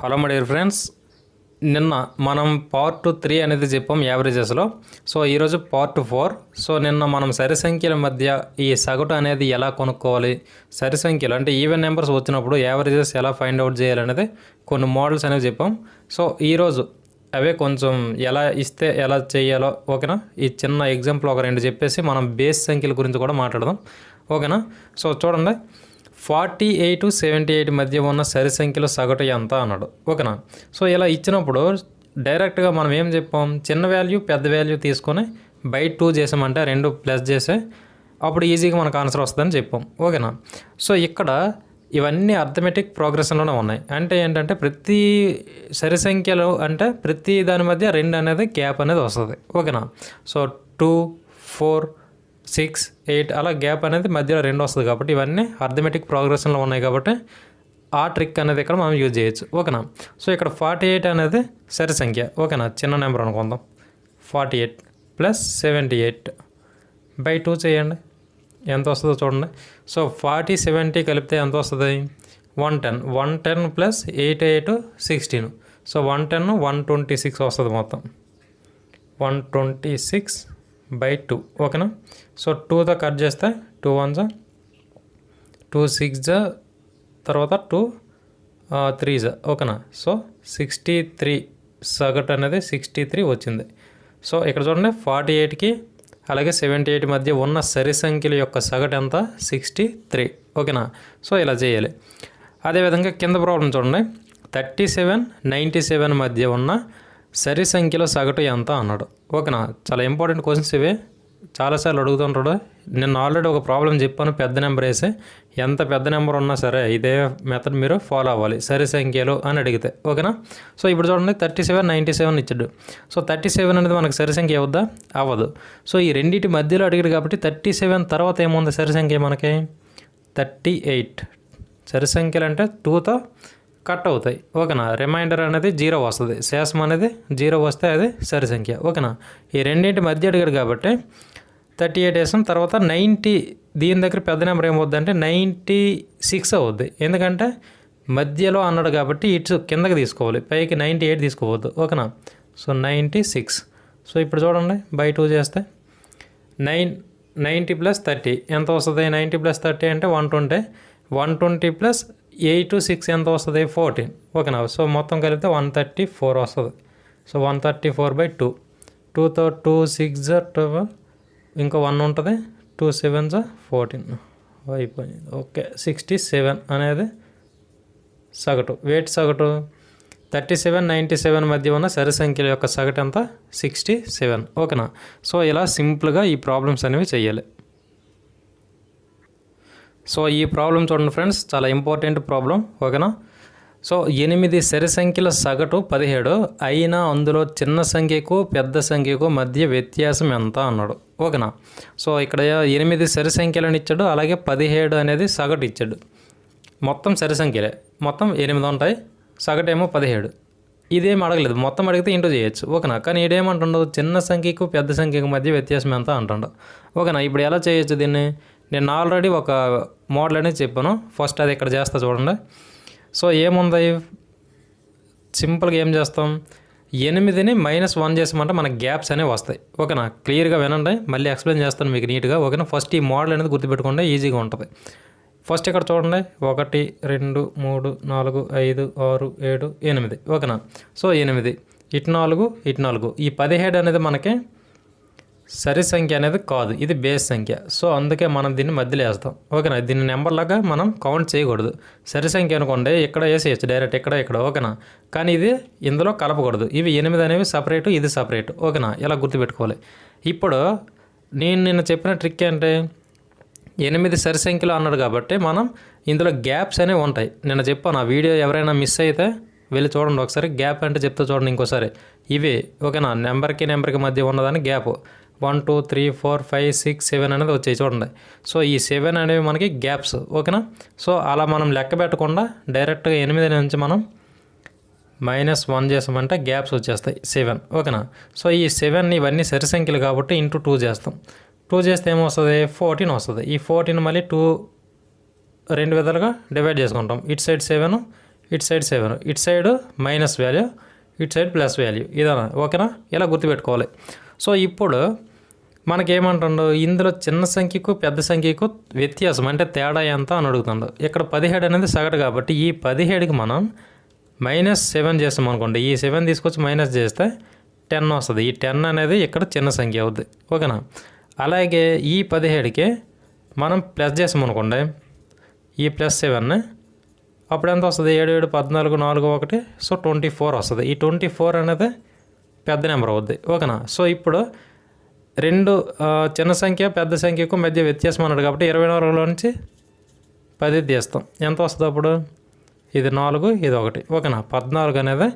Hello my dear friends, నిన్న మనం part 3 అనేది చెప్పాం యావరేజెస్లో. సో ఈరోజు పార్ట్ 4. సో నిన్న మనం సరి సంఖ్యల మధ్య ఈ సగటు అనేది ఎలా కొనుక్కోవాలి, సరి సంఖ్యలు అంటే ఈవెన్ నెంబర్స్ వచ్చినప్పుడు యావరేజెస్ ఎలా ఫైండ్ అవుట్ చేయాలనేది కొన్ని మోడల్స్ అనేవి చెప్పాం. సో ఈరోజు అవే కొంచెం ఎలా ఇస్తే ఎలా చేయాలో ఓకేనా, ఈ చిన్న ఎగ్జాంపుల్ ఒక రెండు చెప్పేసి మనం బేస్ సంఖ్యల గురించి కూడా మాట్లాడదాం ఓకేనా. సో చూడండి, 48 78 మధ్య ఉన్న సరి సంఖ్యలో సగటు ఎంత అన్నాడు ఓకేనా. సో ఇలా ఇచ్చినప్పుడు డైరెక్ట్గా మనం ఏం చెప్పాం, చిన్న వాల్యూ పెద్ద వాల్యూ తీసుకొని బై 2 చేసామంటే రెండు ప్లస్ చేసే అప్పుడు ఈజీగా మనకు ఆన్సర్ వస్తుందని చెప్పాం ఓకేనా. సో ఇక్కడ ఇవన్నీ అర్థమెటిక్ ప్రోగ్రెషన్లోనే ఉన్నాయి. అంటే ఏంటంటే ప్రతి సరి సంఖ్యలో అంటే ప్రతి దాని మధ్య 2 అనేది గ్యాప్ అనేది వస్తుంది ఓకేనా. సో 2, 4, 6, 8 అలా గ్యాప్ అనేది మధ్యలో 2 వస్తుంది కాబట్టి ఇవన్నీ అర్థమెటిక్ ప్రోగ్రెషన్లో ఉన్నాయి కాబట్టి ఆ ట్రిక్ అనేది ఇక్కడ మనం యూజ్ చేయొచ్చు ఓకేనా. సో ఇక్కడ 48 అనేది సరి సంఖ్య ఓకేనా, చిన్న నెంబర్ అనుకుందాం. 48 ప్లస్ 78 బై 2 చేయండి, ఎంత వస్తుందో చూడండి. సో 40 70 కలిపితే ఎంత వస్తుంది, 110. 110 ప్లస్ 8 8 16. సో 110 126 వస్తుంది మొత్తం. 126 బై 2 ఓకేనా. సో 2తో కట్ చేస్తే 2 1 2 6 తర్వాత 2 3 ఓకేనా. సో 63 సగటు అనేది 63 వచ్చింది. సో ఇక్కడ చూడండి, 48కి అలాగే 78 మధ్య ఉన్న సరి సంఖ్యల యొక్క సగటు ఎంత, 63 ఓకేనా. సో ఇలా చేయాలి. అదేవిధంగా కింద ప్రాబ్లం చూడండి, 37 97 మధ్య ఉన్న సరి సంఖ్యలో సగటు ఎంత అన్నాడు ఓకేనా. చాలా ఇంపార్టెంట్ క్వశ్చన్స్ ఇవి, చాలాసార్లు అడుగుతుంటాడు. నేను ఆల్రెడీ ఒక ప్రాబ్లం చెప్పాను, పెద్ద నెంబర్ వేసి ఎంత పెద్ద నెంబర్ ఉన్నా సరే ఇదే మెథడ్ మీరు ఫాలో అవ్వాలి సరి సంఖ్యలు అని అడిగితే ఓకేనా. సో ఇప్పుడు చూడండి, 37 97 ఇచ్చాడు. సో 37 అనేది మనకు సరి సంఖ్య అవుద్దా, అవ్వదు. సో ఈ రెండింటి మధ్యలో అడిగాడు కాబట్టి 37 తర్వాత ఏముంది సరి సంఖ్య మనకి 38. సరి సంఖ్యలు అంటే 2తో కట్ అవుతాయి ఓకేనా. రిమైండర్ అనేది 0 వస్తుంది, శేషం అనేది 0 వస్తే అది సరి సంఖ్య ఓకేనా. ఈ రెండింటి మధ్య అడిగాడు కాబట్టి 38 వేసాం. తర్వాత 90, దీని దగ్గర పెద్ద నెంబర్ ఏమవుద్ది అంటే 96 అవుద్ది, ఎందుకంటే మధ్యలో అన్నాడు కాబట్టి ఇటు కిందకి తీసుకోవాలి, పైకి 98 తీసుకోవద్దు ఓకేనా. సో 96. సో ఇప్పుడు చూడండి, బై 2 చేస్తే 90 ప్లస్ 30 ఎంత వస్తుంది, 90 ప్లస్ 30 అంటే 120. 120 ప్లస్ 8 6 ఎంత వస్తుంది, 14 ఓకేనా. సో మొత్తం కలిపితే 134 వస్తుంది. So 134 by 2. 2తో 2 6 12, ఇంకో 1 ఉంటుంది, 2 7 14 అయిపోయింది ఓకే. 67 అనేది సగటు. వెయిట్ సగటు 37 97 మధ్య ఉన్న సరి సంఖ్యల యొక్క సగటు ఎంత, 67 ఓకేనా. సో ఇలా సింపుల్గా ఈ ప్రాబ్లమ్స్ అనేవి చేయాలి. సో ఈ ప్రాబ్లం చూడండి ఫ్రెండ్స్, చాలా ఇంపార్టెంట్ ప్రాబ్లం ఓకేనా. సో 8 సరి సంఖ్యల సగటు 17 అయినా అందులో చిన్న సంఖ్యకు పెద్ద సంఖ్యకు మధ్య వ్యత్యాసం ఎంత అన్నాడు ఓకేనా. సో ఇక్కడ 8 సరి సంఖ్యలను ఇచ్చాడు, అలాగే 17 అనేది సగటు ఇచ్చాడు. మొత్తం సరి సంఖ్యలే, మొత్తం 8 ఉంటాయి, సగటు ఏమో 17. ఇదేం అడగలేదు, మొత్తం అడిగితే ఇంటూ చేయొచ్చు ఓకేనా. కానీ ఇదేమంటుండవు, చిన్న సంఖ్యకు పెద్ద సంఖ్యకు మధ్య వ్యత్యాసం ఎంత అంటుండవు ఓకేనా. ఇప్పుడు ఎలా చేయొచ్చు దీన్ని, నేను ఆల్రెడీ ఒక మోడల్ అనేది చెప్పాను, ఫస్ట్ అది ఇక్కడ చేస్తా చూడండి. సో ఏముంది, సింపుల్గా ఏం చేస్తాం, 8ని -1 చేసామంటే మనకు గ్యాప్స్ అనేవి వస్తాయి ఓకేనా. క్లియర్గా వినండి, మళ్ళీ ఎక్స్ప్లెయిన్ చేస్తాను మీకు నీట్గా ఓకేనా. ఫస్ట్ ఈ మోడల్ అనేది గుర్తుపెట్టుకుంటే ఈజీగా ఉంటుంది. ఫస్ట్ ఇక్కడ చూడండి, 1 2 3 4 5 6 7 8 ఓకేనా. సో 8 ఇటు 4 ఇటు 4, ఈ 17 అనేది మనకి సరి సంఖ్య అనేది కాదు, ఇది బేస్ సంఖ్య. సో అందుకే మనం దీన్ని మధ్యలో వేస్తాం ఓకేనా. దీన్ని నెంబర్ లాగా మనం కౌంట్ చేయకూడదు. సరి సంఖ్య అనుకోండి ఇక్కడ వేసేయచ్చు డైరెక్ట్, ఇక్కడ ఓకేనా. కానీ ఇది ఇందులో కలపకూడదు, ఇవి 8 అనేవి సపరేటు, ఇది సపరేట్ ఓకేనా. ఇలా గుర్తుపెట్టుకోవాలి. ఇప్పుడు నేను నిన్న చెప్పిన ట్రిక్ ఏంటి, 8 సరి సంఖ్యలు అన్నాడు కాబట్టి మనం ఇందులో గ్యాప్స్ అనేవి ఉంటాయి. నిన్న చెప్పాను, ఆ వీడియో ఎవరైనా మిస్ అయితే వెళ్ళి చూడండి ఒకసారి. గ్యాప్ అంటే చెప్తా చూడండి ఇంకోసారి. ఇవి ఓకేనా, నెంబర్కి మధ్య ఉన్నదాన్ని గ్యాప్ 1 2 3 4 5 6 7 అనేది వచ్చాయి చూడండి. సో ఈ 7 అనేవి మనకి గ్యాప్స్ ఓకేనా. సో అలా మనం లెక్క పెట్టకుండా డైరెక్ట్గా 8 నుంచి మనం -1 చేసామంటే గ్యాప్స్ వచ్చేస్తాయి 7 ఓకేనా. సో ఈ 7 ఇవన్నీ సరి సంఖ్యలు కాబట్టి ఇంటూ 2 చేస్తాం. 2 చేస్తే ఏమొస్తుంది, 14 వస్తుంది. ఈ 14 మళ్ళీ 2 విధాలుగా డివైడ్ చేసుకుంటాం. ఇటు సైడ్ 7, ఇటు సైడ్ 7, ఇటు సైడ్ మైనస్ వాల్యూ, ఇటు సైడ్ ప్లస్ వాల్యూ, ఇదనా ఓకేనా? ఇలా గుర్తుపెట్టుకోవాలి. సో ఇప్పుడు మనకేమంటుండో ఇందులో చిన్న సంఖ్యకు పెద్ద సంఖ్యకు వ్యత్యాసం అంటే తేడా ఎంత అని అడుగుతుండో. ఇక్కడ 17 అనేది సగటు కాబట్టి ఈ 17కి మనం -7 చేస్తాం అనుకోండి. ఈ 7 తీసుకొచ్చి మైనస్ చేస్తే 10 వస్తుంది. ఈ 10 అనేది ఇక్కడ చిన్న సంఖ్య అవుద్ది ఓకేనా? అలాగే ఈ 17కి మనం ప్లస్ చేసాం అనుకోండి, ఈ +7 అప్పుడు ఎంత వస్తుంది? 7 7 14 4 1 సో 24 వస్తుంది. ఈ 24 అనేది పెద్ద నెంబర్ అవుద్ది ఓకేనా? సో ఇప్పుడు రెండు చిన్న సంఖ్య పెద్ద సంఖ్యకు మధ్య వ్యత్యాసం అన్నాడు కాబట్టి 24లో నుంచి 10 తీస్తాం. ఎంత వస్తుంది అప్పుడు? ఇది 4, ఇది 1 ఓకేనా? 14 అనేది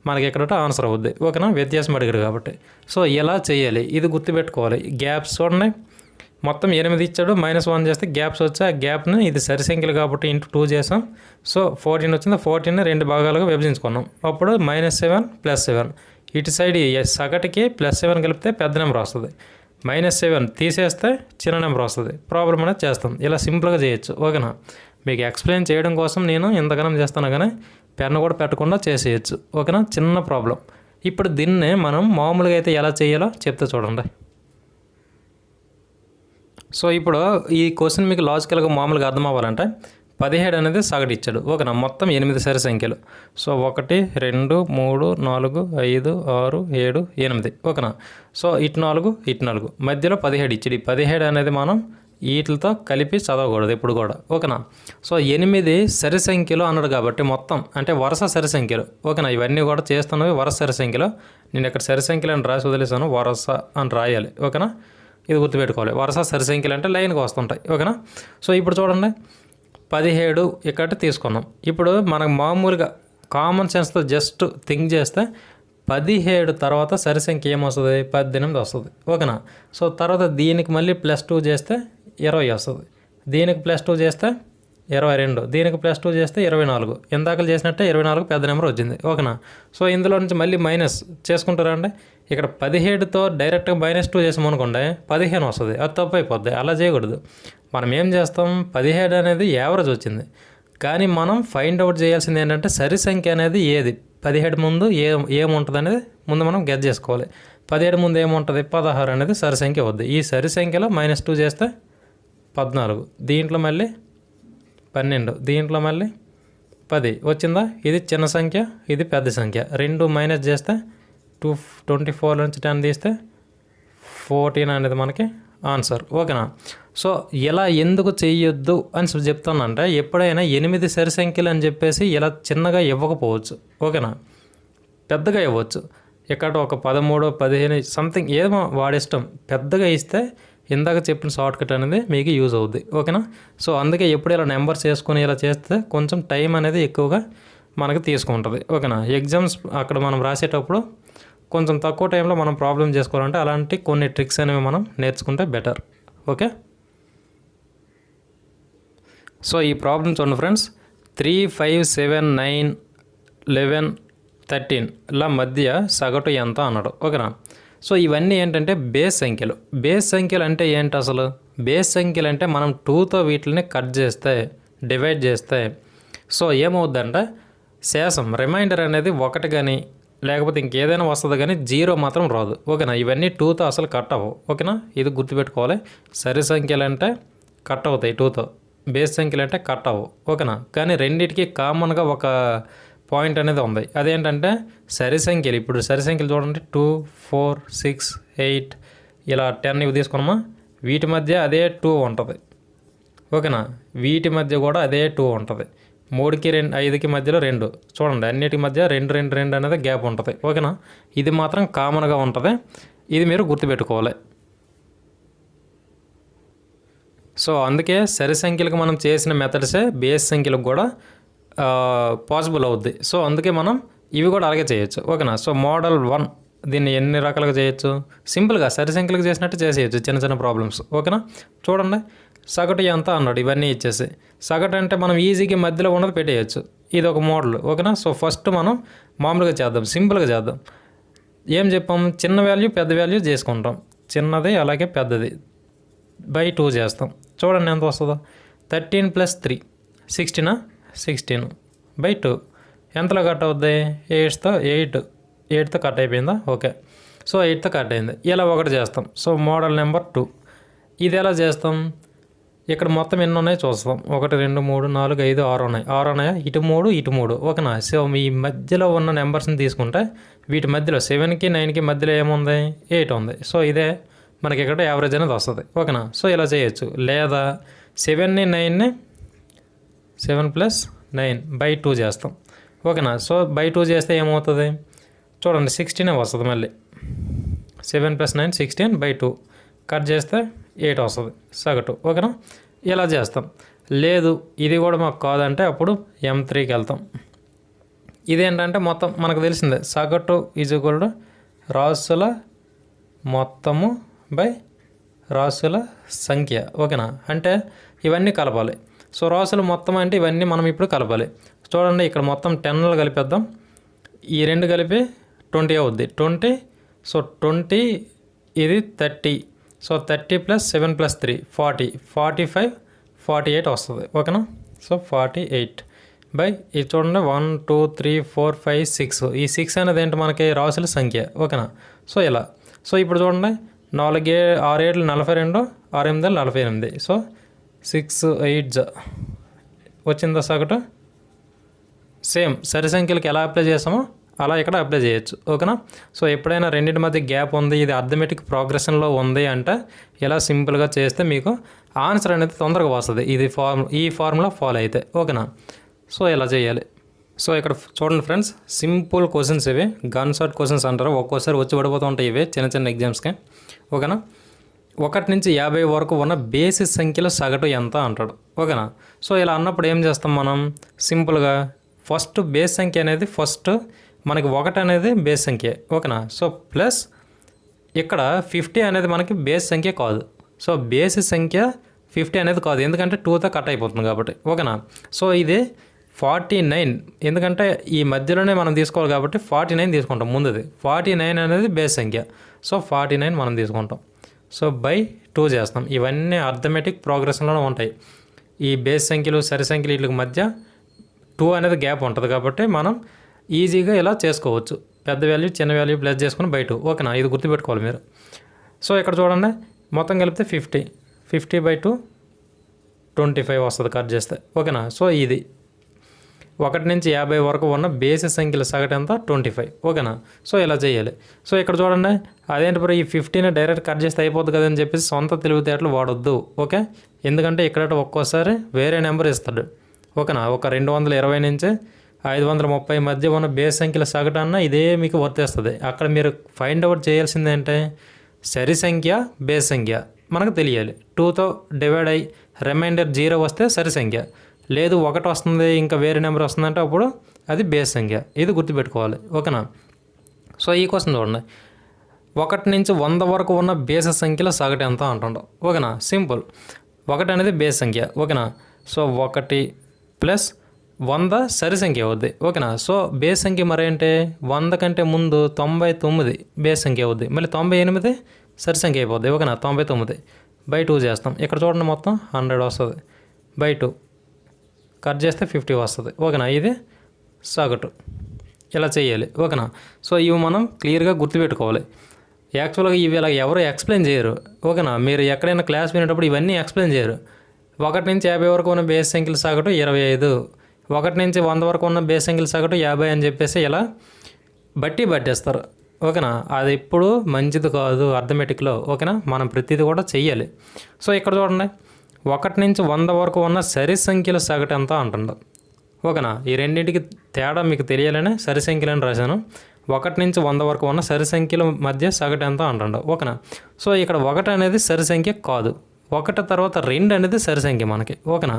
మనకి ఇక్కడ ఆన్సర్ అవుద్ది ఓకేనా? వ్యత్యాసం అడిగాడు కాబట్టి. సో ఎలా చేయాలి ఇది గుర్తుపెట్టుకోవాలి. గ్యాప్స్ చూడండి, మొత్తం 8 ఇచ్చాడు, -1 చేస్తే గ్యాప్స్ వచ్చి ఆ గ్యాప్ని ఇది సరి సంఖ్యలు కాబట్టి ఇంటూ 2 చేసాం. సో 14 వచ్చింది. 14ని 2 భాగాలుగా విభజించుకున్నాం. అప్పుడు -7 +7 ఇటు సైడ్ సగటుకి +7 కలిపితే పెద్ద నెంబర్ వస్తుంది. -7 తీసేస్తే చిన్న నెంబర్ వస్తుంది. ప్రాబ్లం అనేది చేస్తాం. ఇలా సింపుల్గా చేయొచ్చు ఓకేనా? మీకు ఎక్స్ప్లెయిన్ చేయడం కోసం నేను ఇంతగానం చేస్తాను, కానీ పెన్ను కూడా పెట్టకుండా చేసేయచ్చు ఓకేనా? చిన్న ప్రాబ్లం. ఇప్పుడు దీన్ని మనం మామూలుగా అయితే ఎలా చేయాలో చెప్తే చూడండి. సో ఇప్పుడు ఈ క్వశ్చన్ మీకు లాజికల్గా మామూలుగా అర్థం అవ్వాలంటే 17 అనేది సగటు ఇచ్చాడు ఓకేనా? మొత్తం 8 సరి సంఖ్యలు. సో 1 2 3 4 5 6 7 8 ఓకేనా? సో ఇటు 4 ఇటు 4 మధ్యలో 17 ఇచ్చాడు. ఈ 17 అనేది మనం వీటితో కలిపి చదవకూడదు ఎప్పుడు కూడా ఓకేనా? సో 8 సరి సంఖ్యలు అన్నాడు కాబట్టి మొత్తం అంటే వరుస సరి సంఖ్యలు ఓకేనా? ఇవన్నీ కూడా చేస్తున్నవి వరుస సరి సంఖ్యలు. నేను ఇక్కడ సరి సంఖ్యలు అని రాసి వదిలేసాను, వరుస అని రాయాలి ఓకేనా? ఇది గుర్తుపెట్టుకోవాలి. వరుస సరి సంఖ్యలు అంటే లైన్కి వస్తుంటాయి ఓకేనా? సో ఇప్పుడు చూడండి 17 ఇక్కడ తీసుకున్నాం. ఇప్పుడు మనకు మామూలుగా కామన్ సెన్స్తో జస్ట్ థింక్ చేస్తే 17 తర్వాత సరి సంఖ్య ఏమొస్తుంది? 18 వస్తుంది ఓకేనా? సో తర్వాత దీనికి మళ్ళీ +2 చేస్తే 20 వస్తుంది. దీనికి +2 చేస్తే 22, దీనికి +2 చేస్తే 24. ఇందాకలు చేసినట్టే 24 పెద్ద నెంబర్ వచ్చింది ఓకేనా? సో ఇందులో నుంచి మళ్ళీ మైనస్ చేసుకుంటారా అండి? ఇక్కడ 17తో డైరెక్ట్గా -2 చేసాం అనుకోండి 15 వస్తుంది. అది తప్పు అయిపోద్ది. అలా చేయకూడదు. మనం ఏం చేస్తాం? 17 అనేది యావరేజ్ వచ్చింది, కానీ మనం ఫైండ్ అవుట్ చేయాల్సింది ఏంటంటే సరి సంఖ్య అనేది ఏది, 17 ముందు ఏముంటుంది అనేది ముందు మనం గెస్ చేసుకోవాలి. 17 ముందు ఏముంటుంది? 16 అనేది సరి సంఖ్య అవుద్ది. ఈ సరి సంఖ్యలో -2 చేస్తే 14, దీంట్లో మళ్ళీ 12, దీంట్లో మళ్ళీ 10 వచ్చిందా? ఇది చిన్న సంఖ్య, ఇది పెద్ద సంఖ్య. 2 మైనస్ చేస్తే 24 నుంచి 10 తీస్తే 14 అనేది మనకి ఆన్సర్ ఓకేనా? సో ఇలా ఎందుకు చేయొద్దు అని చెప్తానంటే ఎప్పుడైనా 8 సరి సంఖ్యలు అని చెప్పేసి ఇలా చిన్నగా ఇవ్వకపోవచ్చు ఓకేనా? పెద్దగా ఇవ్వచ్చు. ఇక్కడ ఒక 13 15 సంథింగ్ ఏమో వాడిష్టం. పెద్దగా ఇస్తే ఇందాక చెప్పిన షార్ట్కట్ అనేది మీకు యూజ్ అవుద్ది ఓకేనా? సో అందుకే ఎప్పుడు ఇలా నెంబర్స్ వేసుకొని ఇలా చేస్తే కొంచెం టైం అనేది ఎక్కువగా మనకు తీసుకుంటుంది ఓకేనా? ఎగ్జామ్స్ అక్కడ మనం రాసేటప్పుడు కొంచెం తక్కువ టైంలో మనం ప్రాబ్లం చేసుకోవాలంటే అలాంటి కొన్ని ట్రిక్స్ అనేవి మనం నేర్చుకుంటే బెటర్ ఓకే? సో ఈ ప్రాబ్లం చూడండి ఫ్రెండ్స్, 3 5 7 9 11 13 ఇలా మధ్య సగటు ఎంత అన్నాడు ఓకేనా? సో ఇవన్నీ ఏంటంటే బేస్ సంఖ్యలు. బేస్ సంఖ్యలు అంటే ఏంటి అసలు? బేస్ సంఖ్యలు అంటే మనం 2తో వీటిని కట్ చేస్తే డివైడ్ చేస్తే సో ఏమవుద్దంటే శేషం రిమైండర్ అనేది 1 కానీ లేకపోతే ఇంకేదైనా వస్తుంది, కానీ 0 మాత్రం రాదు ఓకేనా? ఇవన్నీ 2తో అసలు కట్ అవ్వవు ఓకేనా? ఇది గుర్తుపెట్టుకోవాలి. సరి సంఖ్యలు అంటే కట్ అవుతాయి 2తో, బేస్ సంఖ్యలు అంటే కట్ అవ్వవు ఓకేనా? కానీ రెండింటికి కామన్గా ఒక పాయింట్ అనేది ఉంది. అదేంటంటే సరి సంఖ్యలు. ఇప్పుడు సరి సంఖ్యలు చూడండి 2 4 6 8 ఇలా 10 ఇవి తీసుకున్నామా, వీటి మధ్య అదే 2 ఉంటుంది ఓకేనా? వీటి మధ్య కూడా అదే 2 ఉంటుంది. 3కి 2 5కి మధ్యలో 2 చూడండి, అన్నిటి మధ్య 2 2 2 అనేది గ్యాప్ ఉంటుంది ఓకేనా? ఇది మాత్రం కామన్గా ఉంటుంది. ఇది మీరు గుర్తుపెట్టుకోవాలి. సో అందుకే సరి సంఖ్యలకు మనం చేసిన మెథడ్సే బేస్ సంఖ్యలకు కూడా పాసిబుల్ అవుద్ది. సో అందుకే మనం ఇవి కూడా అలాగే చేయొచ్చు ఓకేనా? సో మోడల్ 1 దీన్ని ఎన్ని రకాలుగా చేయొచ్చు? సింపుల్గా సరి సంఖ్యలకు చేసినట్టు చేసేయచ్చు చిన్న చిన్న ప్రాబ్లమ్స్ ఓకేనా? చూడండి సగటు ఎంత అన్నాడు, ఇవన్నీ ఇచ్చేసి సగటు అంటే మనం ఈజీగా మధ్యలో ఉన్నది పెట్టేయచ్చు. ఇది ఒక మోడల్ ఓకేనా? సో ఫస్ట్ మనం మామూలుగా చేద్దాం, సింపుల్గా చేద్దాం. ఏం చెప్పాం? చిన్న వాల్యూ పెద్ద వాల్యూ చేసుకుంటాం. చిన్నది అలాగే పెద్దది బై 2 చేస్తాం. చూడండి ఎంత వస్తుందో. 13 + 3 16 16 బై 2 ఎంతలో కట్ అవుద్ది? ఎయిట్తో కట్ అయిపోయిందా? ఓకే. సో 8తో కట్ అయింది. ఇలా ఒకటి చేస్తాం. So model number 2. ఇది ఎలా చేస్తాం? ఇక్కడ మొత్తం ఎన్ని ఉన్నాయి చూస్తాం. 1 2 3 4 5 6 ఉన్నాయి. 6 ఉన్నాయా? ఇటు 3 ఇటు 3 ఓకేనా? సో మీ మధ్యలో ఉన్న నెంబర్స్ని తీసుకుంటే వీటి మధ్యలో 7కి 9కి మధ్యలో ఏముంది? 8 ఉంది. సో ఇదే మనకి ఇక్కడ యావరేజ్ అనేది వస్తుంది ఓకేనా? సో ఇలా చేయొచ్చు. లేదా 7ని 9ని 7 + 9/2 చేస్తాం ఓకేనా? సో 2 చేస్తే ఏమవుతుంది? చూడండి 16 వస్తుంది. మళ్ళీ 7 + 9 16/2 కట్ చేస్తే 8 వస్తుంది సగటు ఓకేనా? ఇలా చేస్తాం. లేదు ఇది కూడా మాకు కాదంటే అప్పుడు M3కి వెళ్తాం. ఇదేంటంటే మొత్తం మనకు తెలిసిందే, సగటు = రాసుల మొత్తము బై రాసుల సంఖ్య ఓకేనా? అంటే ఇవన్నీ కలపాలి. సో రాసుల మొత్తం అంటే ఇవన్నీ మనం ఇప్పుడు కలపాలి. చూడండి ఇక్కడ మొత్తం 10లు కలిపేద్దాం. ఈ 2 కలిపి 20 అవుద్ది. 20 సో 20 ఇది 30. సో 30 + 7 + 3 40 45 48 వస్తుంది ఓకేనా? సో 48 బై ఇది చూడండి 1 2 3 4 5 6. ఈ 6 అనేది ఏంటి? మనకి రాసుల సంఖ్య ఓకేనా? సో ఇలా. సో ఇప్పుడు చూడండి 6 7 42 6 8 48. సో 6 8 వచ్చిందా సగటు? సేమ్ సరి సంఖ్యలకు ఎలా అప్లై చేసామో అలా ఇక్కడ అప్లై చేయొచ్చు ఓకేనా? సో ఎప్పుడైనా రెండింటి మధ్య గ్యాప్ ఉంది, ఇది అర్థమెటిక్ ప్రోగ్రెషన్లో ఉంది అంటే ఇలా సింపుల్గా చేస్తే మీకు ఆన్సర్ అనేది తొందరగా వస్తుంది. ఈ ఫార్ములా ఫాలో అయితే ఓకేనా? సో ఇలా చేయాలి. సో ఇక్కడ చూడండి ఫ్రెండ్స్, సింపుల్ క్వశ్చన్స్ ఇవి, గన్ షాట్ క్వశ్చన్స్ అంటారు. ఒక్కోసారి వచ్చి పడిపోతూ ఉంటాయి ఇవి చిన్న చిన్న ఎగ్జామ్స్కి ఓకేనా? 1 నుంచి 50 వరకు ఉన్న బేసిస్ సంఖ్యల సగటు ఎంత అంటాడు ఓకేనా? సో ఇలా అన్నప్పుడు ఏం చేస్తాం మనం? సింపుల్గా ఫస్ట్ బేస్ సంఖ్య అనేది మనకి 1 అనేది బేస్ సంఖ్య ఓకేనా? సో ప్లస్ ఇక్కడ 50 అనేది మనకి బేస్ సంఖ్య కాదు. సో బేస్ సంఖ్య 50 అనేది కాదు, ఎందుకంటే 2తో కట్ అయిపోతుంది కాబట్టి ఓకేనా? సో ఇది 49, ఎందుకంటే ఈ మధ్యలోనే మనం తీసుకోవాలి కాబట్టి 49 తీసుకుంటాం. ముందుది 49 అనేది బేస్ సంఖ్య. సో 49 మనం తీసుకుంటాం. సో /2 చేస్తాం. ఇవన్నీ అర్థమెటిక్ ప్రోగ్రెషన్లోనే ఉంటాయి. ఈ బేస్ సంఖ్యలు సరి సంఖ్యలు వీటికి మధ్య 2 అనేది గ్యాప్ ఉంటుంది కాబట్టి మనం ఈజీగా ఇలా చేసుకోవచ్చు. పెద్ద వాల్యూ చిన్న వాల్యూ ప్లస్ చేసుకుని /2 ఓకేనా? ఇది గుర్తుపెట్టుకోవాలి మీరు. సో ఇక్కడ చూడండి మొత్తం కలిపితే 50/2 25 వస్తుంది కట్ చేస్తే ఓకేనా? సో ఇది 1 నుంచి 50 వరకు ఉన్న బేసిస్ సంఖ్యల సగటు ఎంత? 25 ఓకేనా? సో ఇలా చేయాలి. సో ఇక్కడ చూడండి అదేంటి బ్రో ఈ 50ని డైరెక్ట్ కట్ చేస్తే అయిపోద్ది కదని చెప్పేసి సొంత తెలివితేటలు వాడొద్దు ఓకే? ఎందుకంటే ఇక్కడ ఒక్కోసారి వేరే నెంబర్ ఇస్తాడు ఓకేనా? ఒక 220 నుంచి 530 మధ్య ఉన్న బేస్ సంఖ్యల సగటు అన్న ఇదే మీకు వర్తిస్తుంది. అక్కడ మీరు ఫైండ్ అవుట్ చేయాల్సింది ఏంటంటే సరి సంఖ్య బేస్ సంఖ్య మనకు తెలియాలి. 2తో డివైడ్ అయ్యి రిమైండర్ 0 వస్తే సరి సంఖ్య, లేదు 1 వస్తుంది ఇంకా వేరే నెంబర్ వస్తుందంటే అప్పుడు అది బేస్ సంఖ్య. ఇది గుర్తుపెట్టుకోవాలి ఓకేనా? సో ఈ క్వశ్చన్ చూడండి, 1 నుంచి 100 వరకు ఉన్న బేస్ సంఖ్యల సగటు ఎంత అంటుండవు ఓకేనా? సింపుల్, 1 అనేది బేస్ సంఖ్య ఓకేనా? సో 1 + 100 సరి సంఖ్య అవుద్ది ఓకేనా? సో బేస్ సంఖ్య మరేంటే 100 కంటే ముందు 99 బేస్ సంఖ్య అవుద్ది, మళ్ళీ 98 సరి సంఖ్య అయిపోద్ది ఓకేనా? 99/2 చేస్తాం. ఇక్కడ చూడండి మొత్తం 100 వస్తుంది, /2 కట్ చేస్తే 50 వస్తుంది ఓకేనా? ఇది సగటు. ఇలా చేయాలి ఓకేనా? సో ఇవి మనం క్లియర్గా గుర్తుపెట్టుకోవాలి. యాక్చువల్గా ఇవి ఇలా ఎవరు ఎక్స్ప్లెయిన్ చేయరు ఓకేనా? మీరు ఎక్కడైనా క్లాస్ వినేటప్పుడు ఇవన్నీ ఎక్స్ప్లెయిన్ చేయరు. 1 నుంచి 50 వరకు ఉన్న బేస్ సంఖ్యల సగటు 25, 1 నుంచి 100 వరకు ఉన్న బేస్ సంఖ్యల సగటు 50 అని చెప్పేసి ఇలా పట్టేస్తారు ఓకేనా? అది ఇప్పుడు మంచిది కాదు అర్థమెటిక్లో ఓకేనా? మనం ప్రతిదీ కూడా చెయ్యాలి. సో ఇక్కడ చూడండి 1 నుంచి 100 వరకు ఉన్న సరి సంఖ్యల సగటు ఎంత అంటుండ ఓకేనా? ఈ రెండింటికి తేడా మీకు తెలియాలని సరి సంఖ్యలని రాశాను. 1 నుంచి 100 వరకు ఉన్న సరి సంఖ్యల మధ్య సగటు ఎంత అంటుండ ఓకేనా? సో ఇక్కడ 1 అనేది సరి సంఖ్య కాదు, 1 తర్వాత 2 అనేది సరి సంఖ్య మనకి ఓకేనా?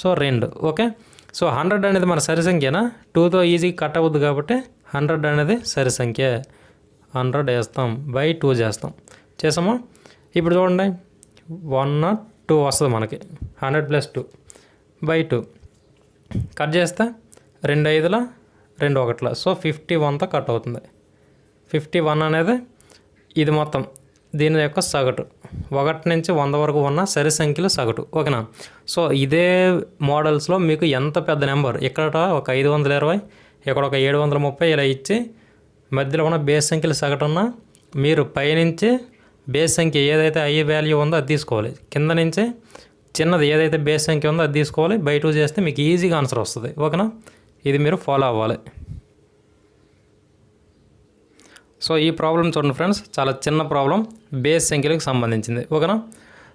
So 2 okay. సో 100 అనేది మన సరి సంఖ్యనా? 2తో ఈజీగా కట్ అవ్వద్దు కాబట్టి 100 అనేది సరి సంఖ్య, 100 వేస్తాం, /2 చేస్తాం. చేసామా? ఇప్పుడు చూడండి 102 వస్తుంది మనకి, 100 + 2 /2 కట్ చేస్తే 2 5ల 2 1ల, సో 51తో కట్ అవుతుంది. 51 అనేది ఇది మొత్తం దీని యొక్క సగటు, 1 నుంచి 100 వరకు ఉన్న సరి సంఖ్యల సగటు ఓకేనా? సో ఇదే మోడల్స్లో మీకు ఎంత పెద్ద నెంబర్, ఇక్కడ ఒక 520, ఇక్కడ ఒక 730 ఇలా ఇచ్చి మధ్యలో ఉన్న బేస్ సంఖ్యల సగటున్న మీరు పైనుంచి బేస్ సంఖ్య ఏదైతే ఐ వాల్యూ ఉందో అది తీసుకోవాలి, కింద నుంచి చిన్నది ఏదైతే బేస్ సంఖ్య ఉందో అది తీసుకోవాలి. బై 2 చేస్తే మీకు ఈజీగా ఆన్సర్ వస్తుంది. ఓకేనా, ఇది మీరు ఫాలో అవ్వాలి. సో ఈ ప్రాబ్లం చూడండి ఫ్రెండ్స్, చాలా చిన్న ప్రాబ్లం, బేస్ సంఖ్యలకు సంబంధించింది. ఓకేనా,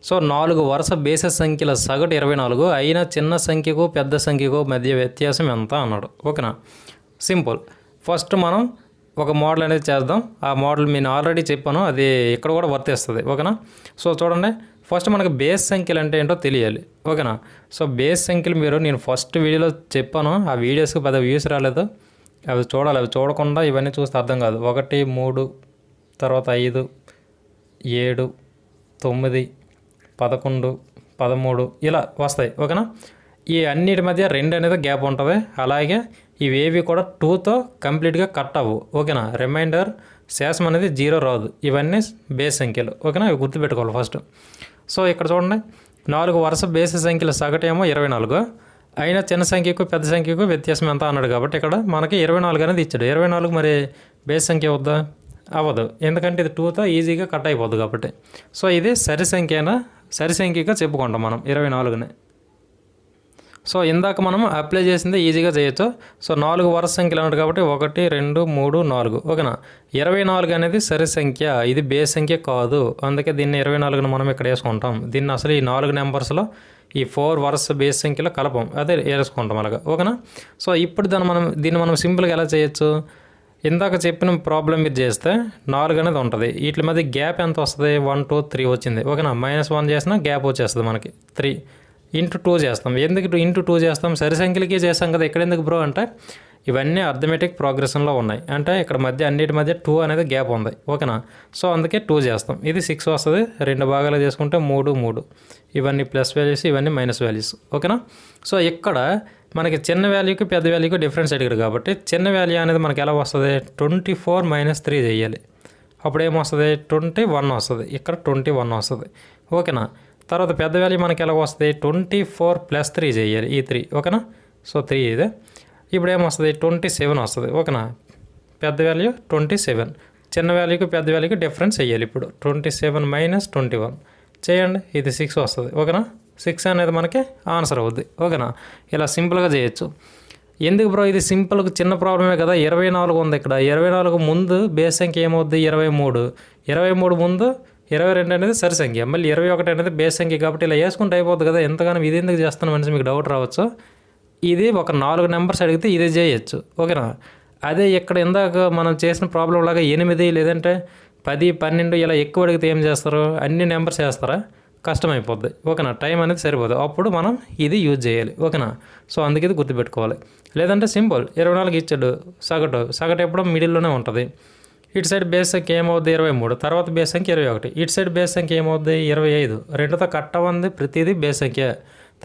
సో 4 వరుస బేసెస్ సంఖ్యల సగటు 24 అయినా చిన్న సంఖ్యకు పెద్ద సంఖ్యకు మధ్య వ్యత్యాసం ఎంత అన్నాడు. ఓకేనా, సింపుల్. ఫస్ట్ మనం ఒక మోడల్ అనేది చేద్దాం. ఆ మోడల్ నేను ఆల్రెడీ చెప్పాను, అది ఇక్కడ కూడా వర్తిస్తుంది. ఓకేనా, సో చూడండి, ఫస్ట్ మనకు బేస్ సంఖ్యలు అంటే ఏంటో తెలియాలి. ఓకేనా, సో బేస్ సంఖ్యలు నేను ఫస్ట్ వీడియోలో చెప్పాను, ఆ వీడియోస్కి పెద్ద వ్యూస్ రాలేదు, అవి చూడాలి. అవి చూడకుండా ఇవన్నీ చూస్తే అర్థం కాదు. 1, 3, తర్వాత 5, 7, 9, 11, 13 ఇలా వస్తాయి. ఓకేనా, ఈ అన్నిటి మధ్య 2 అనేది గ్యాప్ ఉంటుంది. అలాగే ఇవేవి కూడా 2తో కంప్లీట్గా కట్ అవ్వు. ఓకేనా, రిమైండర్ శేషం అనేది 0 రాదు. ఇవన్నీ బేస్ సంఖ్యలు. ఓకేనా, ఇవి గుర్తుపెట్టుకోవాలి ఫస్ట్. సో ఇక్కడ చూడండి, 4 వరుస బేస్ సంఖ్యల సగటు ఏమో 24 అయినా చిన్న సంఖ్యకు పెద్ద సంఖ్యకు వ్యత్యాసం ఎంత అన్నాడు. కాబట్టి ఇక్కడ మనకి 24 అనేది ఇచ్చాడు. 24 మరి బేస్ సంఖ్య వద్దా? అవ్వదు, ఎందుకంటే ఇది 2తో ఈజీగా కట్ అయిపోద్ది కాబట్టి. సో ఇది సరి సంఖ్యగా చెప్పుకుంటాం మనం 24ని. సో ఇందాక మనం అప్లై చేసింది ఈజీగా చేయొచ్చు. సో 4 వరుస సంఖ్యలు అన్నాడు కాబట్టి 1, 2, 3, 4. ఓకేనా, 24 అనేది సరి సంఖ్య, ఇది బేస్ సంఖ్య కాదు. అందుకే దీన్ని 24ని మనం ఇక్కడ వేసుకుంటాం. దీన్ని అసలు ఈ 4 నెంబర్స్లో ఈ 4 వరుస బేస్ సంఖ్యలో కలపం, అదే వేసుకుంటాం అలాగా. ఓకేనా, సో ఇప్పుడు దీన్ని మనం సింపుల్గా ఎలా చేయొచ్చు? ఇందాక చెప్పిన ప్రాబ్లం మీరు చేస్తే 4 అనేది ఉంటుంది. వీటి మధ్య గ్యాప్ ఎంత వస్తుంది? 1, 2, 3 వచ్చింది. ఓకేనా, -1 చేసినా గ్యాప్ వచ్చేస్తుంది మనకి 3. ఇంటూ 2 చేస్తాం. ఎందుకు ఇంటూ 2 చేస్తాం? సరి సంఖ్యలకి చేస్తాం కదా. ఇక్కడ ఎందుకు బ్రో అంటే ఇవన్నీ అర్థమెటిక్ ప్రోగ్రెషన్లో ఉన్నాయి, అంటే ఇక్కడ అన్నిటి మధ్య 2 అనేది గ్యాప్ ఉంది. ఓకేనా, సో అందుకే 2 చేస్తాం. ఇది 6 వస్తుంది. 2 భాగాలు చేసుకుంటే 3, 3. ఇవన్నీ ప్లస్ వాల్యూస్, ఇవన్నీ మైనస్ వాల్యూస్. ఓకేనా, సో ఇక్కడ మనకి చిన్న వాల్యూకి పెద్ద వాల్యూకి డిఫరెన్స్ అడిగాడు కాబట్టి చిన్న వాల్యూ అనేది మనకి ఎలా వస్తుంది? 24 - 3 చేయాలి. అప్పుడు ఏమొస్తుంది? 21 వస్తుంది. ఇక్కడ 21 వస్తుంది. ఓకేనా, తర్వాత పెద్ద వాల్యూ మనకి ఎలా వస్తుంది? 24 + 3 చేయాలి, ఈ 3. ఓకేనా, సో 3 ఇదే. ఇప్పుడు ఏమొస్తుంది? 27 వస్తుంది. ఓకేనా, పెద్ద వాల్యూ 27, చిన్న వాల్యూకి పెద్ద వాల్యూకి డిఫరెన్స్ చేయాలి. ఇప్పుడు 27 - 21 చేయండి, ఇది 6 వస్తుంది. ఓకేనా, 6 అనేది మనకి ఆన్సర్ అవుద్ది. ఓకేనా, ఇలా సింపుల్గా చేయొచ్చు. ఎందుకు బ్రో ఇది సింపుల్గా చిన్న ప్రాబ్లమే కదా. 24 ఉంది ఇక్కడ. 24 ముందు బేస్ సంఖ్య ఏమవుద్ది? 23. 23 ముందు 22 అనేది సరి సంఖ్య, మళ్ళీ 21 అనేది బేస్ సంఖ్య. కాబట్టి ఇలా వేసుకుంటే అయిపోద్ది కదా. ఎంతగానో ఇది ఎందుకు చేస్తాను మనిషి మీకు డౌట్ రావచ్చు. ఇది ఒక 4 నెంబర్స్ అడిగితే ఇదే చేయొచ్చు. ఓకేనా, అదే ఇక్కడ ఇందాక మనం చేసిన ప్రాబ్లం లాగా 8 లేదంటే 10, 12 ఇలా ఎక్కువ అడిగితే ఏం చేస్తారు? అన్ని నెంబర్స్ వేస్తారా? కష్టమైపోద్ది. ఓకేనా, టైం అనేది సరిపోదు. అప్పుడు మనం ఇది యూజ్ చేయాలి. ఓకేనా, సో అందుకే ఇది గుర్తుపెట్టుకోవాలి. లేదంటే సింపుల్ 24 ఇచ్చాడు, సగటు ఎప్పుడో మిడిల్లోనే ఉంటుంది. ఇటు సైడ్ బేస్ సంఖ్య ఏమవుద్ది? 23, తర్వాత బేస్ సంఖ్య 21. ఇటు సైడ్ బేస్ సంఖ్య ఏమవుద్ది? 25. 2తో కట్ అవ్వంది ప్రతిదీ బేస్ సంఖ్య,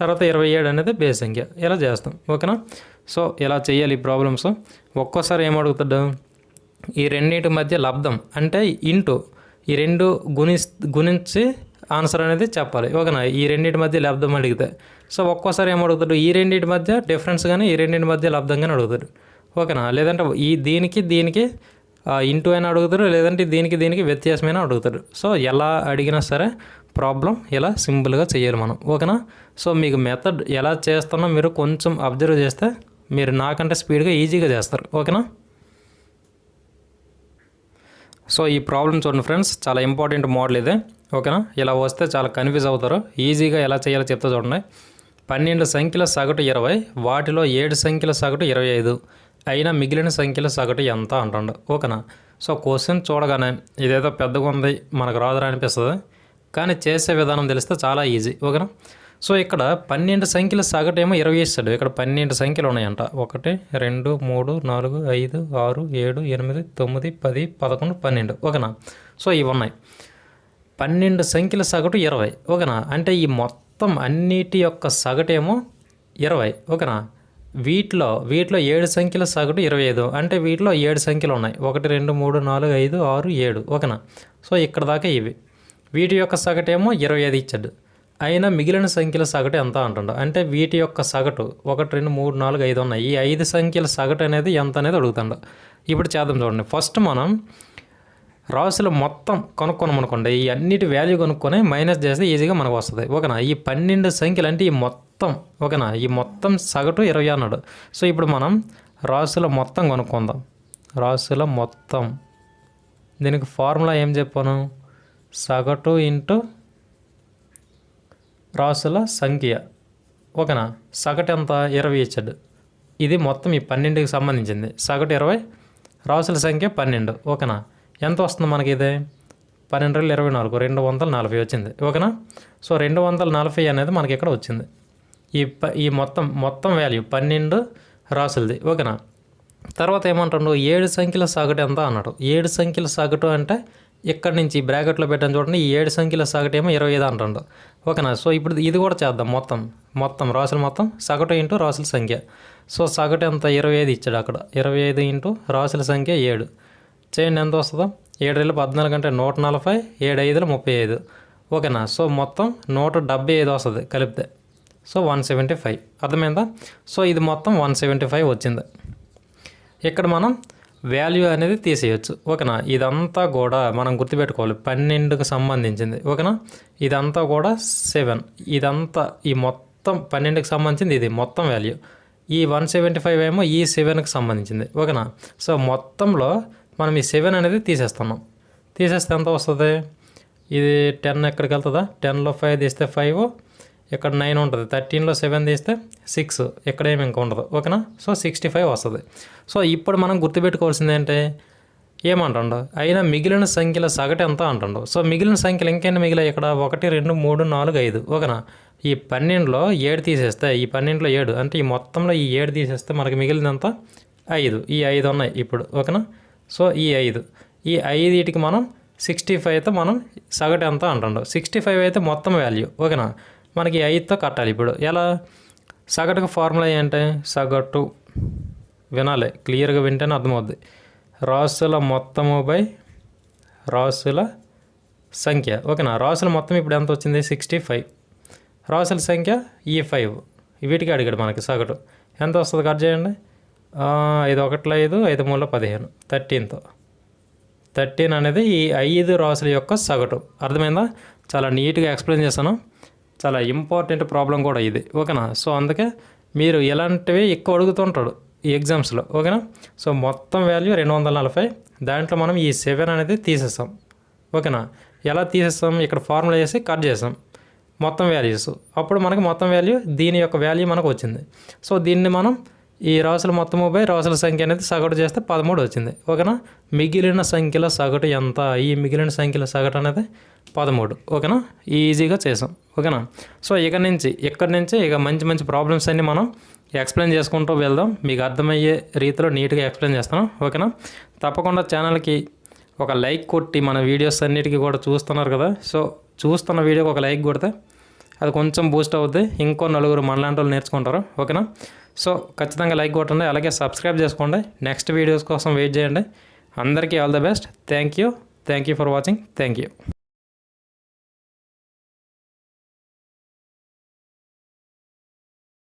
తర్వాత 27 అనేది బేస్ సంఖ్య. ఇలా చేస్తాం. ఓకేనా, సో ఇలా చేయాలి ఈ ప్రాబ్లమ్స్. ఒక్కోసారి ఏమడుగుతాడు? ఈ రెండింటి మధ్య లబ్ధం అంటే ఇంటూ ఈ 2 గుణించి ఆన్సర్ అనేది చెప్పాలి. ఓకేనా, ఈ రెండింటి మధ్య లబ్ధం అడిగితే. సో ఒక్కోసారి ఏమడుగుతాడు? ఈ రెండింటి మధ్య డిఫరెన్స్ కానీ ఈ రెండింటి మధ్య లబ్ధం కానీ అడుగుతాడు. ఓకేనా, లేదంటే ఈ దీనికి ఇంటూ అయినా అడుగుతారు, లేదంటే దీనికి వ్యత్యాసమైనా అడుగుతారు. సో ఎలా అడిగినా సరే ప్రాబ్లం ఇలా సింపుల్గా చేయాలి మనం. ఓకేనా, సో మీకు మెథడ్ ఎలా చేస్తున్నా మీరు కొంచెం అబ్జర్వ్ చేస్తే మీరు నాకంటే స్పీడ్గా ఈజీగా చేస్తారు. ఓకేనా, సో ఈ ప్రాబ్లం చూడండి ఫ్రెండ్స్, చాలా ఇంపార్టెంట్ మోడల్ ఇదే. ఓకేనా, ఇలా వస్తే చాలా కన్ఫ్యూజ్ అవుతారు. ఈజీగా ఎలా చేయాలో చెప్తా చూడండి. 12 సంఖ్యల సగటు 20, వాటిలో 7 సంఖ్యల సగటు 25 అయినా మిగిలిన సంఖ్యల సగటు ఎంత అంటాడు. ఓకేనా, సో క్వశ్చన్ చూడగానే ఇదేదో పెద్దగా ఉంది, మనకు రాదురా అనిపిస్తుంది, కానీ చేసే విధానం తెలిస్తే చాలా ఈజీ. ఓకేనా, సో ఇక్కడ 12 సంఖ్యల సగటు ఏమో 20 ఇస్తాడు. ఇక్కడ 12 సంఖ్యలు ఉన్నాయంట. 1, 2, 3, 4, 5, 6, 7, 8, 9, 10, 11, 12. ఓకేనా, సో ఇవి ఉన్నాయి. 12 సంఖ్యల సగటు 20. ఓకేనా, అంటే ఈ మొత్తం అన్నిటి యొక్క సగటేమో 20. ఓకేనా, వీటిలో 7 సంఖ్యల సగటు 25. అంటే వీటిలో 7 సంఖ్యలు ఉన్నాయి. 1, 2, 3, 4, 5, 6, 7. ఓకేనా, సో ఇక్కడ దాకా ఇవి. వీటి యొక్క సగటేమో 25 ఇచ్చాడు. అయినా మిగిలిన సంఖ్యల సగటు ఎంత అంటుండ, అంటే వీటి యొక్క సగటు 1 2 3 4 5 ఉన్నాయి, ఈ 5 సంఖ్యల సగటు అనేది ఎంత అనేది అడుగుతాడు. ఇప్పుడు చేద్దాం చూడండి. ఫస్ట్ మనం రాసులు మొత్తం కనుక్కోమనుకోండి, ఈ అన్నిటి వాల్యూ కనుక్కొని మైనస్ చేస్తే ఈజీగా మనకు వస్తుంది. ఓకేనా, ఈ 12 సంఖ్యలు అంటే ఈ మొత్తం, ఓకేనా, ఈ మొత్తం సగటు 20 అన్నాడు. సో ఇప్పుడు మనం రాసుల మొత్తం కనుక్కుందాం. రాసుల మొత్తం, దీనికి ఫార్ములా ఏం చెప్పాను, సగటు ఇంటూ రాసుల సంఖ్య. ఓకేనా, సగటు ఎంత 20 ఇచ్చాడు. ఇది మొత్తం ఈ 12కి సంబంధించింది. సగటు 20, రాసుల సంఖ్య 12. ఓకేనా, ఎంత వస్తుంది మనకి? ఇది 12 24, 240 వచ్చింది. ఓకేనా, సో 240 అనేది మనకి ఇక్కడ వచ్చింది. ఈ మొత్తం వాల్యూ 12 రాసులది. ఓకేనా, తర్వాత ఏమంటాడు, 7 సంఖ్యల సగటు ఎంత అన్నాడు. 7 సంఖ్యల సగటు అంటే ఇక్కడి నుంచి బ్రాకెట్లో పెట్టాను చూడండి, ఈ 7 సంఖ్యల సగటు ఏమో 25 అంటాడు. ఓకేనా, సో ఇప్పుడు ఇది కూడా చేద్దాం. మొత్తం రాసులు మొత్తం సగటు ఇంటూ రాసుల సంఖ్య. సో సగటు ఎంత 25 ఇచ్చాడు అక్కడ. 25 ఇంటూ రాసుల సంఖ్య 7 చేయండి, ఎంత వస్తుందో. 7 2 14 అంటే 140, 7 5 35. ఓకేనా, సో మొత్తం 175 వస్తుంది కలిపితే. సో 175 అర్థమైందా. సో ఇది మొత్తం 175 వచ్చింది. ఇక్కడ మనం వాల్యూ అనేది తీసేయచ్చు. ఓకేనా, ఇదంతా కూడా మనం గుర్తుపెట్టుకోవాలి, 12కి సంబంధించింది. ఓకేనా, ఇదంతా కూడా 7, ఇదంతా ఈ మొత్తం 12కి సంబంధించింది. ఇది మొత్తం వాల్యూ. ఈ 175 ఏమో ఈ 7కి సంబంధించింది. ఓకేనా, సో మొత్తంలో మనం ఈ 7 అనేది తీసేస్తున్నాం. తీసేస్తే ఎంత వస్తుంది, ఇది 10 ఎక్కడికి వెళ్తుందా, 10లో 5 తీస్తే 5, ఇక్కడ 9 ఉంటుంది, 13లో 7 తీస్తే 6, ఎక్కడేమి ఇంకా ఉండదు. ఓకేనా, సో 65 వస్తుంది. సో ఇప్పుడు మనం గుర్తుపెట్టుకోవాల్సింది ఏంటంటే, ఏమంటుండో అయినా మిగిలిన సంఖ్యల సగటు ఎంత అంటుండో. సో మిగిలిన సంఖ్యలు ఇంకేంటి మిగిలిన ఇక్కడ 1 2 3 4 5. ఓకేనా, ఈ 12లో 7 తీసేస్తే, ఈ 12లో 7 అంటే ఈ మొత్తంలో ఈ 7 తీసేస్తే మనకి మిగిలినంత 5. ఈ 5 ఉన్నాయి ఇప్పుడు. ఓకేనా, సో ఈ 5 వీటికి మనం 65 అయితే మనం సగటు ఎంత అంటుండో. 65 అయితే మొత్తం వాల్యూ. ఓకేనా, మనకి 5తో కట్టాలి. ఇప్పుడు ఎలా, సగటుకు ఫార్ములా ఏంటంటే, సగటు వినాలి, క్లియర్గా వింటేనే అర్థమవుద్ది. రాసుల మొత్తము బై రాసుల సంఖ్య. ఓకేనా, రాసుల మొత్తం ఇప్పుడు ఎంత వచ్చింది 65, రాసుల సంఖ్య ఈ 5, వీటికి అడిగాడు మనకి సగటు ఎంత వస్తుంది. కట్ చేయండి. 5 1 5, 5 3 15, 13 అనేది ఈ 5 రాసుల యొక్క సగటు. అర్థమైందా, చాలా నీట్గా ఎక్స్ప్లెయిన్ చేశాను. చాలా ఇంపార్టెంట్ ప్రాబ్లం కూడా ఇది. ఓకేనా, సో అందుకే మీరు ఇలాంటివి ఎక్కువ అడుగుతుంటాడు ఈ ఎగ్జామ్స్లో. ఓకేనా, సో మొత్తం వాల్యూ 240, దాంట్లో మనం ఈ 7 అనేది తీసేస్తాం. ఓకేనా, ఎలా తీసేస్తాం, ఇక్కడ ఫార్ములా వేసి కట్ చేస్తాం మొత్తం వాల్యూస్. అప్పుడు మనకి మొత్తం వాల్యూ, దీని యొక్క వాల్యూ మనకు వచ్చింది. సో దీన్ని మనం ఈ రాసుల మొత్తము బై రాసుల సంఖ్య అనేది సగటు చేస్తే 13 వచ్చింది. ఓకేనా, మిగిలిన సంఖ్యల సగటు ఎంత, ఈ మిగిలిన సంఖ్యల సగటు అనేది 13. ఓకేనా, ఈజీగా చేసాం. ఓకేనా, సో ఇక్కడి నుంచి ఇక మంచి ప్రాబ్లమ్స్ అన్నీ మనం ఎక్స్ప్లెయిన్ చేసుకుంటూ వెళ్దాం. మీకు అర్థమయ్యే రీతిలో నీట్గా ఎక్స్ప్లెయిన్ చేస్తాను. ఓకేనా, తప్పకుండా ఛానల్కి ఒక లైక్ కొట్టి, మన వీడియోస్ అన్నిటికీ కూడా చూస్తున్నారు కదా, సో చూస్తున్న వీడియోకి ఒక లైక్ కొడితే అది కొంచెం బూస్ట్ అవుద్ది, ఇంకో నలుగురు మనలాంటి వాళ్ళు నేర్చుకుంటారు. ఓకేనా, సో ఖచ్చితంగా లైక్ కొట్టండి, అలాగే సబ్స్క్రైబ్ చేసుకోండి. నెక్స్ట్ వీడియోస్ కోసం వెయిట్ చేయండి. అందరికీ all the best. Thank you for watching. Thank you.